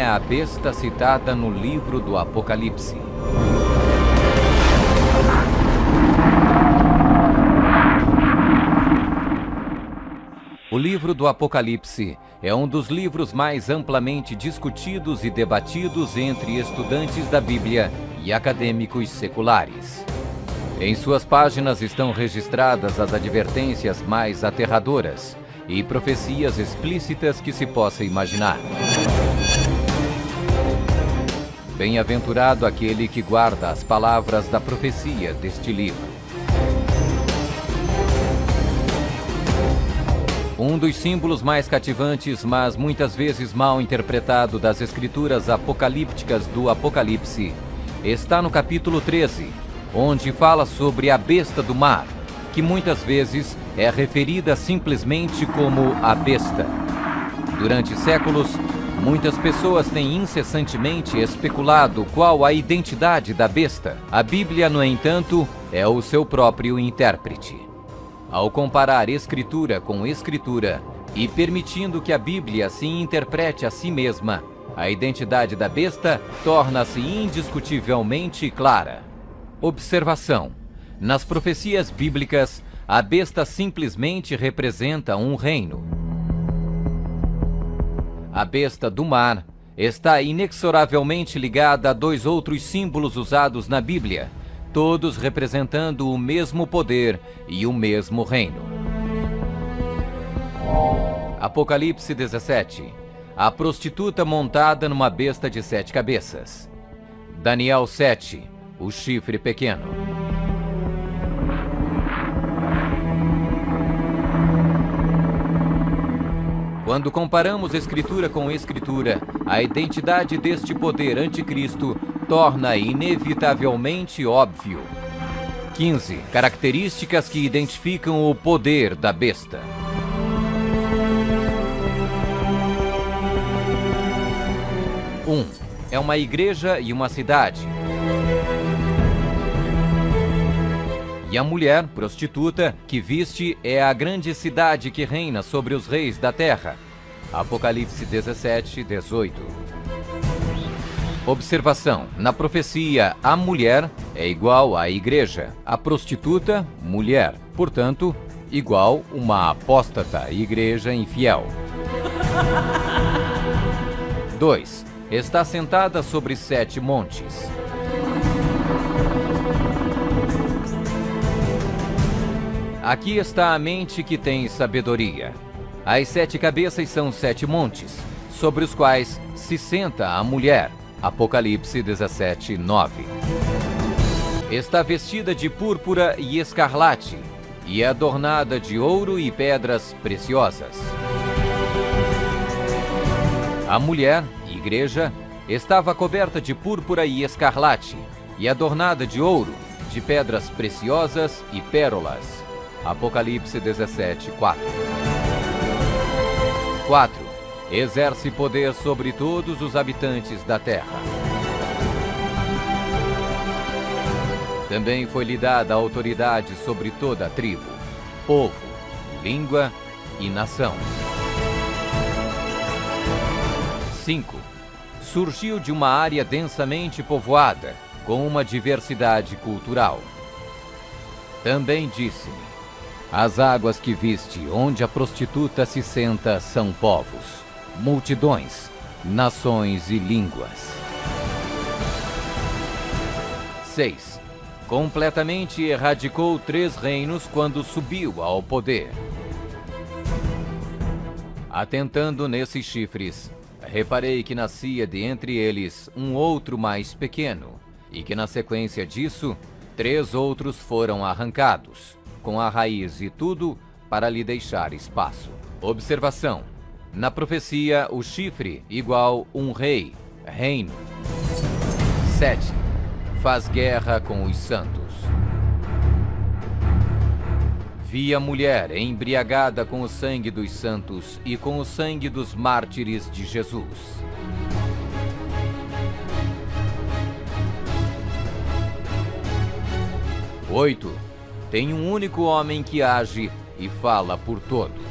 é a besta citada no livro do Apocalipse? O livro do Apocalipse é um dos livros mais amplamente discutidos e debatidos entre estudantes da Bíblia e acadêmicos seculares. Em suas páginas estão registradas as advertências mais aterradoras e profecias explícitas que se possa imaginar. Bem-aventurado aquele que guarda as palavras da profecia deste livro. Um dos símbolos mais cativantes, mas muitas vezes mal interpretado das escrituras apocalípticas do Apocalipse, está no capítulo 13, onde fala sobre a besta do mar, que muitas vezes é referida simplesmente como a besta. Durante séculos, muitas pessoas têm incessantemente especulado qual a identidade da besta. A Bíblia, no entanto, é o seu próprio intérprete. Ao comparar Escritura com Escritura e permitindo que a Bíblia se interprete a si mesma, a identidade da besta torna-se indiscutivelmente clara. Observação: nas profecias bíblicas, a besta simplesmente representa um reino. A besta do mar está inexoravelmente ligada a dois outros símbolos usados na Bíblia, todos representando o mesmo poder e o mesmo reino. Apocalipse 17. A prostituta montada numa besta de 7 cabeças. Daniel 7. O chifre pequeno. Quando comparamos Escritura com Escritura, a identidade deste poder anticristo torna inevitavelmente óbvio. 15. Características que identificam o poder da besta. 1. É uma igreja e uma cidade. E a mulher, prostituta, que viste é a grande cidade que reina sobre os reis da terra. Apocalipse 17, 18. Observação: na profecia, a mulher é igual à igreja, a prostituta, mulher, portanto, igual uma apóstata, igreja infiel. 2. Está sentada sobre 7 montes. Aqui está a mente que tem sabedoria. As 7 cabeças são 7 montes, sobre os quais se senta a mulher. Apocalipse 17, 9. Está vestida de púrpura e escarlate, e é adornada de ouro e pedras preciosas. A mulher, igreja, estava coberta de púrpura e escarlate, e adornada de ouro, de pedras preciosas e pérolas. Apocalipse 17, 4. 4. Exerce poder sobre todos os habitantes da terra. Também foi-lhe dada a autoridade sobre toda a tribo, povo, língua e nação. 5. Surgiu de uma área densamente povoada, com uma diversidade cultural. Também disse-me: as águas que viste, onde a prostituta se senta, são povos, multidões, nações e línguas. 6. Completamente erradicou 3 reinos quando subiu ao poder. Atentando nesses chifres, reparei que nascia de entre eles um outro mais pequeno, e que na sequência disso, 3 outros foram arrancados, com a raiz e tudo, para lhe deixar espaço. Observação: na profecia, o chifre igual um rei, reino. 7. Faz guerra com os santos. Vi a mulher embriagada com o sangue dos santos e com o sangue dos mártires de Jesus. 8. Tem um único homem que age e fala por todos.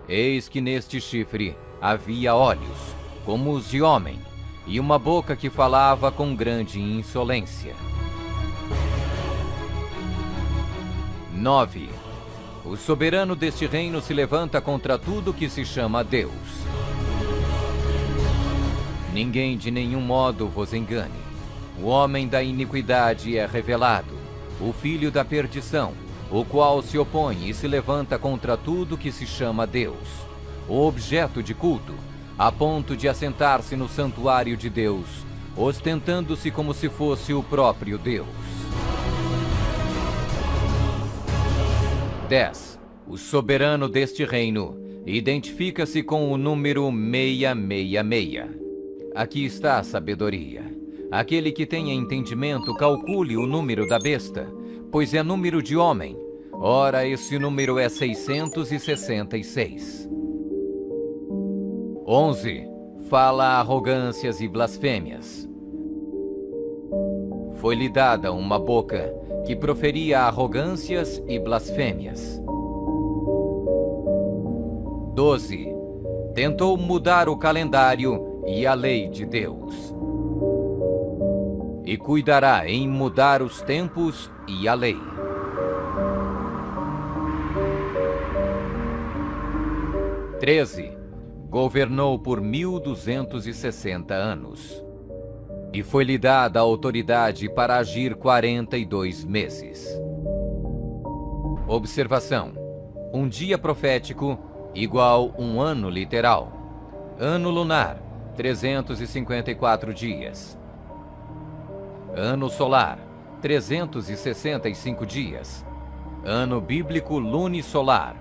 Eis que neste chifre havia olhos, como os de homem, e uma boca que falava com grande insolência. 9. O soberano deste reino se levanta contra tudo que se chama Deus. Ninguém de nenhum modo vos engane. O homem da iniquidade é revelado, o filho da perdição, o qual se opõe e se levanta contra tudo que se chama Deus, o objeto de culto, a ponto de assentar-se no santuário de Deus, ostentando-se como se fosse o próprio Deus. 10. O soberano deste reino identifica-se com o número 666. Aqui está a sabedoria. Aquele que tenha entendimento, calcule o número da besta, pois é número de homem. Ora, esse número é 666. 11. Fala arrogâncias e blasfêmias. Foi-lhe dada uma boca que proferia arrogâncias e blasfêmias. 12. Tentou mudar o calendário e a lei de Deus. E cuidará em mudar os tempos e a lei. 13. Governou por 1260 anos. E foi-lhe dada a autoridade para agir 42 meses. Observação: um dia profético igual um ano literal. Ano lunar, 354 dias. Ano solar, 365 dias. Ano bíblico lunisolar,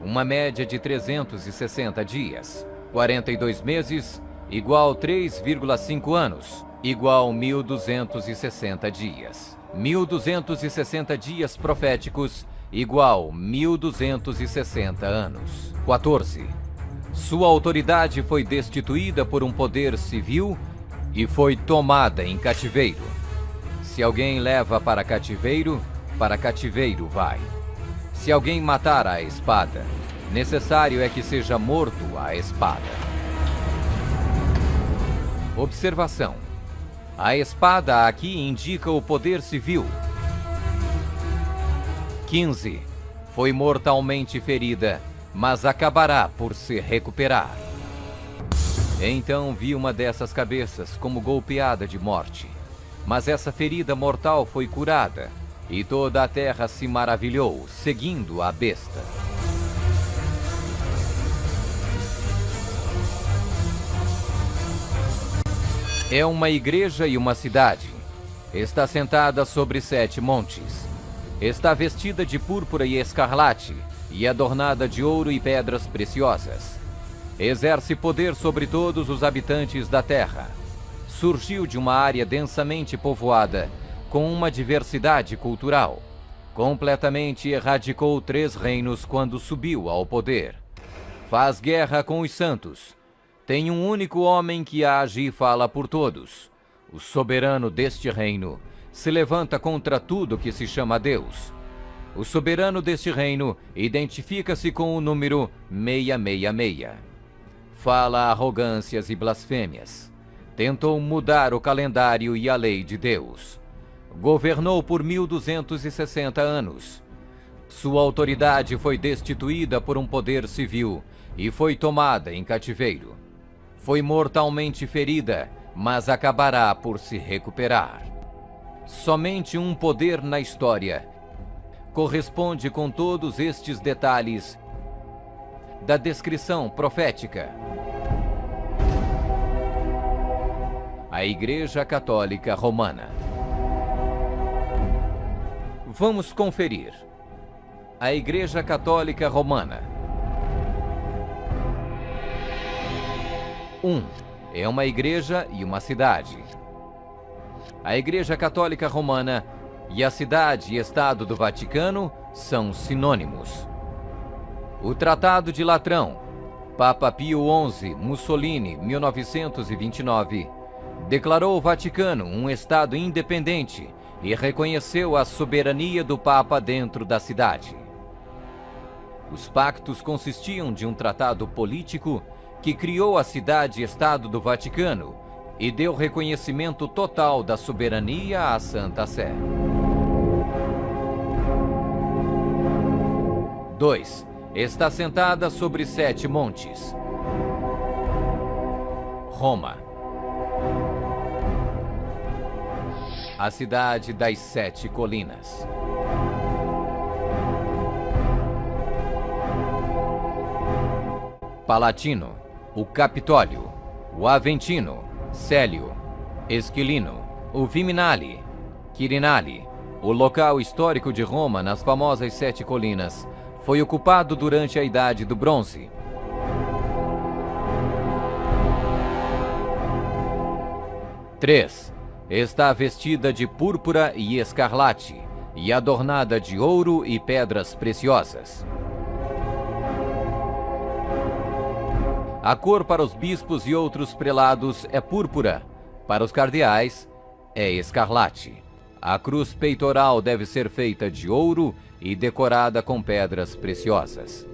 uma média de 360 dias. 42 meses, igual 3,5 anos, igual 1260 dias. 1260 dias proféticos, igual 1260 anos. 14. Sua autoridade foi destituída por um poder civil e foi tomada em cativeiro. Se alguém leva para cativeiro vai. Se alguém matar à espada, necessário é que seja morto à espada. Observação: a espada aqui indica o poder civil. 15. Foi mortalmente ferida, mas acabará por se recuperar. Então vi uma dessas cabeças como golpeada de morte. Mas essa ferida mortal foi curada, e toda a terra se maravilhou, seguindo a besta. É uma igreja e uma cidade. Está sentada sobre 7 montes. Está vestida de púrpura e escarlate, e adornada de ouro e pedras preciosas. Exerce poder sobre todos os habitantes da terra. Surgiu de uma área densamente povoada, com uma diversidade cultural. Completamente erradicou 3 reinos quando subiu ao poder. Faz guerra com os santos. Tem um único homem que age e fala por todos. O soberano deste reino se levanta contra tudo que se chama Deus. O soberano deste reino identifica-se com o número 666. Fala arrogâncias e blasfêmias. Tentou mudar o calendário e a lei de Deus. Governou por 1260 anos. Sua autoridade foi destituída por um poder civil e foi tomada em cativeiro. Foi mortalmente ferida, mas acabará por se recuperar. Somente um poder na história corresponde com todos estes detalhes da descrição profética. A Igreja Católica Romana. Vamos conferir. A Igreja Católica Romana. 1. É uma igreja e uma cidade. A Igreja Católica Romana e a cidade e Estado do Vaticano são sinônimos. O Tratado de Latrão, Papa Pio XI, Mussolini, 1929, declarou o Vaticano um Estado independente e reconheceu a soberania do Papa dentro da cidade. Os pactos consistiam de um tratado político que criou a cidade-estado do Vaticano e deu reconhecimento total da soberania à Santa Sé. 2. Está sentada sobre 7 montes. Roma. A cidade das 7 colinas. Palatino, o Capitólio, o Aventino, Célio, Esquilino, o Viminale, Quirinale, o local histórico de Roma nas famosas 7 colinas, foi ocupado durante a Idade do Bronze. Três. Está vestida de púrpura e escarlate e adornada de ouro e pedras preciosas. A cor para os bispos e outros prelados é púrpura, para os cardeais é escarlate. A cruz peitoral deve ser feita de ouro e decorada com pedras preciosas.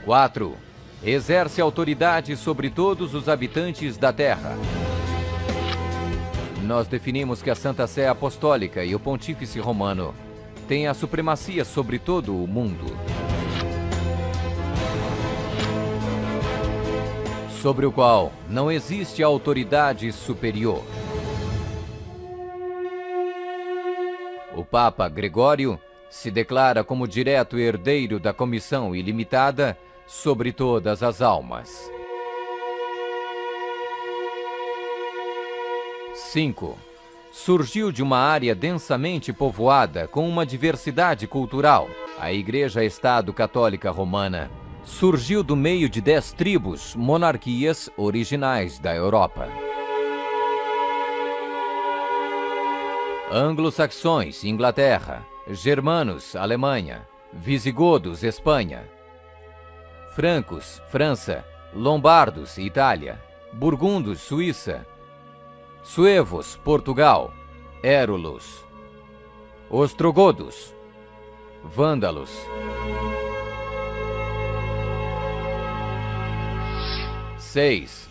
4. Exerce autoridade sobre todos os habitantes da terra. Nós definimos que a Santa Sé Apostólica e o Pontífice Romano têm a supremacia sobre todo o mundo, sobre o qual não existe autoridade superior. O Papa Gregório se declara como direto herdeiro da comissão ilimitada sobre todas as almas. 5. Surgiu de uma área densamente povoada com uma diversidade cultural. A Igreja-Estado Católica Romana surgiu do meio de 10 tribos, monarquias originais da Europa. Anglo-saxões, Inglaterra. Germanos, Alemanha. Visigodos, Espanha. Francos, França. Lombardos, Itália. Burgundos, Suíça. Suevos, Portugal. Érulos. Ostrogodos. Vândalos. 6.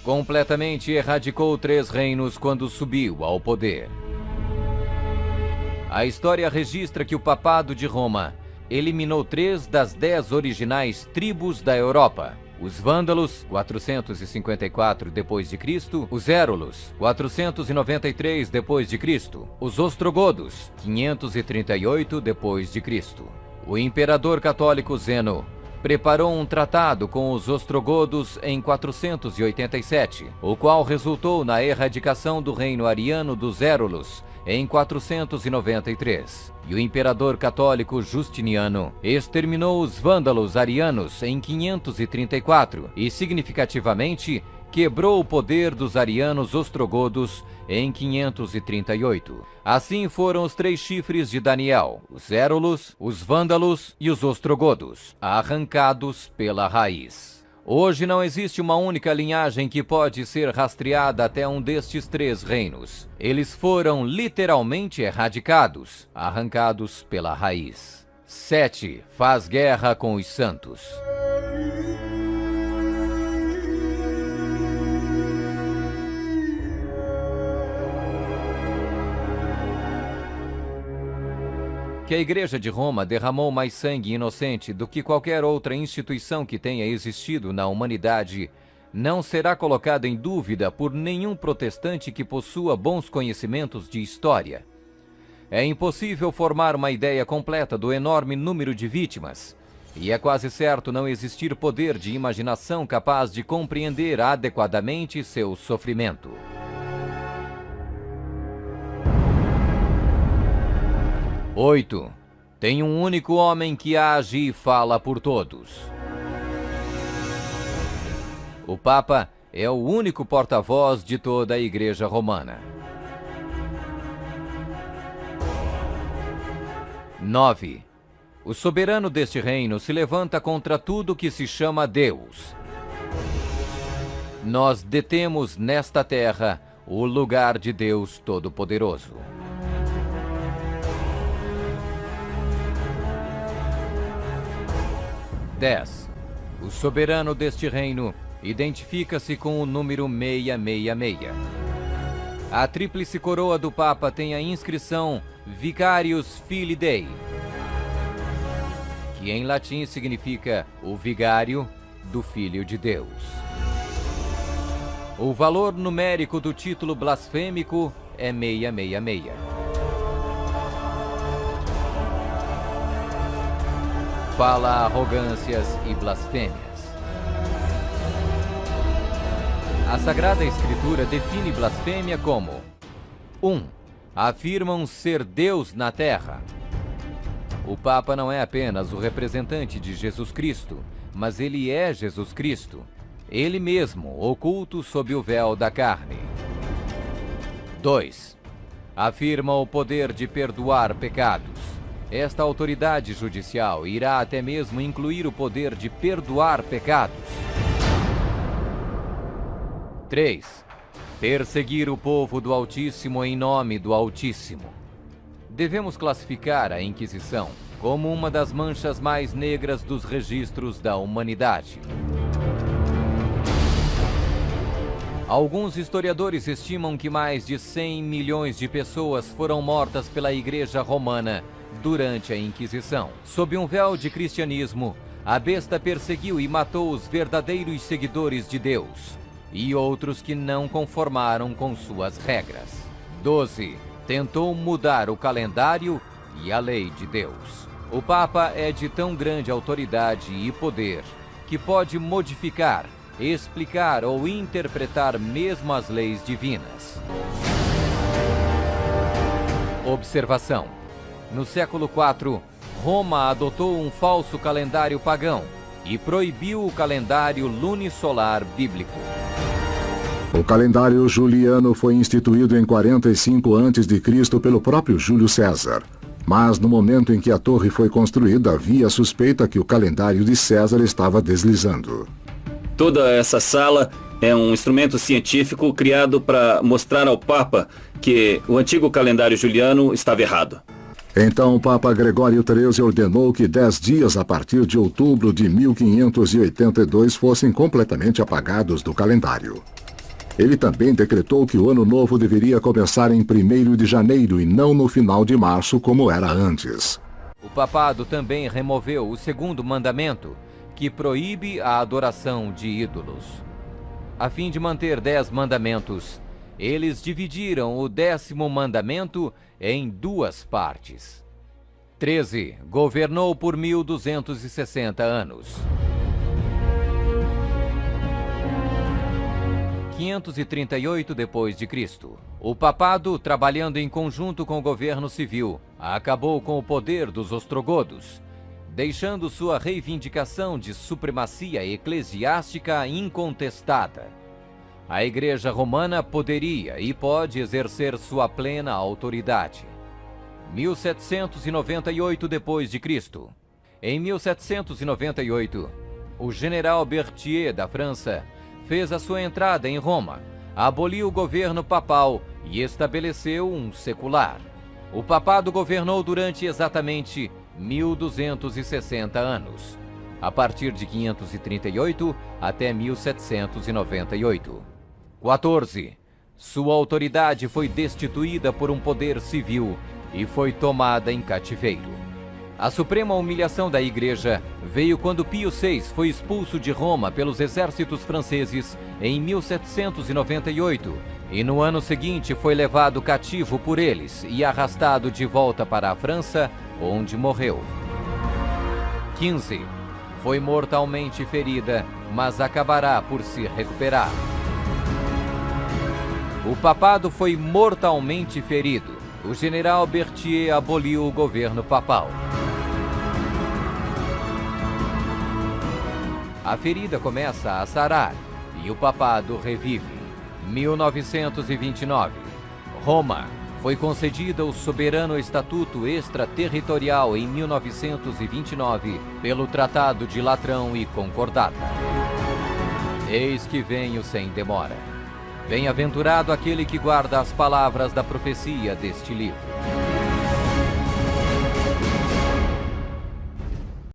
Completamente erradicou 3 reinos quando subiu ao poder. A história registra que o Papado de Roma eliminou 3 das 10 originais tribos da Europa. Os Vândalos, 454 d.C., os Érulos, 493 d.C., os Ostrogodos, 538 d.C. O imperador católico Zeno preparou um tratado com os ostrogodos em 487, o qual resultou na erradicação do reino ariano dos Érulos em 493. E o imperador católico Justiniano exterminou os vândalos arianos em 534 e, significativamente, quebrou o poder dos arianos ostrogodos em 538. Assim foram os 3 chifres de Daniel, os Érulos, os Vândalos e os Ostrogodos, arrancados pela raiz. Hoje não existe uma única linhagem que pode ser rastreada até um destes 3 reinos. Eles foram literalmente erradicados, arrancados pela raiz. 7. Faz guerra com os santos. Que a Igreja de Roma derramou mais sangue inocente do que qualquer outra instituição que tenha existido na humanidade não será colocada em dúvida por nenhum protestante que possua bons conhecimentos de história. É impossível formar uma ideia completa do enorme número de vítimas, e é quase certo não existir poder de imaginação capaz de compreender adequadamente seu sofrimento. 8. Tem um único homem que age e fala por todos. O Papa é o único porta-voz de toda a Igreja Romana. 9. O soberano deste reino se levanta contra tudo que se chama Deus. Nós detemos nesta terra o lugar de Deus Todo-Poderoso. 10. O soberano deste reino identifica-se com o número 666. A tríplice coroa do Papa tem a inscrição Vicarius Filii Dei, que em latim significa o vigário do Filho de Deus. O valor numérico do título blasfêmico é 666. Fala arrogâncias e blasfêmias. A Sagrada Escritura define blasfêmia como 1. Afirmam ser Deus na terra. O Papa não é apenas o representante de Jesus Cristo, mas ele é Jesus Cristo, ele mesmo oculto sob o véu da carne. 2. Afirma o poder de perdoar pecados. Esta autoridade judicial irá até mesmo incluir o poder de perdoar pecados. 3. Perseguir o povo do Altíssimo em nome do Altíssimo. Devemos classificar a Inquisição como uma das manchas mais negras dos registros da humanidade. Alguns historiadores estimam que mais de 100 milhões de pessoas foram mortas pela Igreja Romana durante a Inquisição. Sob um véu de cristianismo, a besta perseguiu e matou os verdadeiros seguidores de Deus e outros que não conformaram com suas regras. 12. Tentou mudar o calendário e a lei de Deus. O Papa é de tão grande autoridade e poder que pode modificar, explicar ou interpretar mesmo as leis divinas. Observação: no século IV, Roma adotou um falso calendário pagão e proibiu o calendário lunisolar bíblico. O calendário juliano foi instituído em 45 a.C. pelo próprio Júlio César. Mas no momento em que a torre foi construída, havia a suspeita que o calendário de César estava deslizando. Toda essa sala é um instrumento científico criado para mostrar ao Papa que o antigo calendário juliano estava errado. Então o Papa Gregório XIII ordenou que 10 dias a partir de outubro de 1582 fossem completamente apagados do calendário. Ele também decretou que o ano novo deveria começar em 1º de janeiro e não no final de março, como era antes. O papado também removeu o 2º mandamento, que proíbe a adoração de ídolos. A fim de manter 10 mandamentos, eles dividiram o 10º mandamento em 2 partes. 13. Governou por 1260 anos. 538 d.C. O papado, trabalhando em conjunto com o governo civil, acabou com o poder dos ostrogodos, deixando sua reivindicação de supremacia eclesiástica incontestada. A Igreja Romana poderia e pode exercer sua plena autoridade. 1798 d.C. Em 1798, o general Berthier da França fez a sua entrada em Roma, aboliu o governo papal e estabeleceu um secular. O papado governou durante exatamente 1260 anos, a partir de 538 até 1798. 14. Sua autoridade foi destituída por um poder civil e foi tomada em cativeiro. A suprema humilhação da Igreja veio quando Pio VI foi expulso de Roma pelos exércitos franceses em 1798 e no ano seguinte foi levado cativo por eles e arrastado de volta para a França, onde morreu. 15. Foi mortalmente ferida, mas acabará por se recuperar. O papado foi mortalmente ferido. O general Berthier aboliu o governo papal. A ferida começa a sarar e o papado revive. 1929. Roma foi concedida o soberano estatuto extraterritorial em 1929 pelo Tratado de Latrão e Concordata. Eis que venho sem demora. Bem-aventurado aquele que guarda as palavras da profecia deste livro.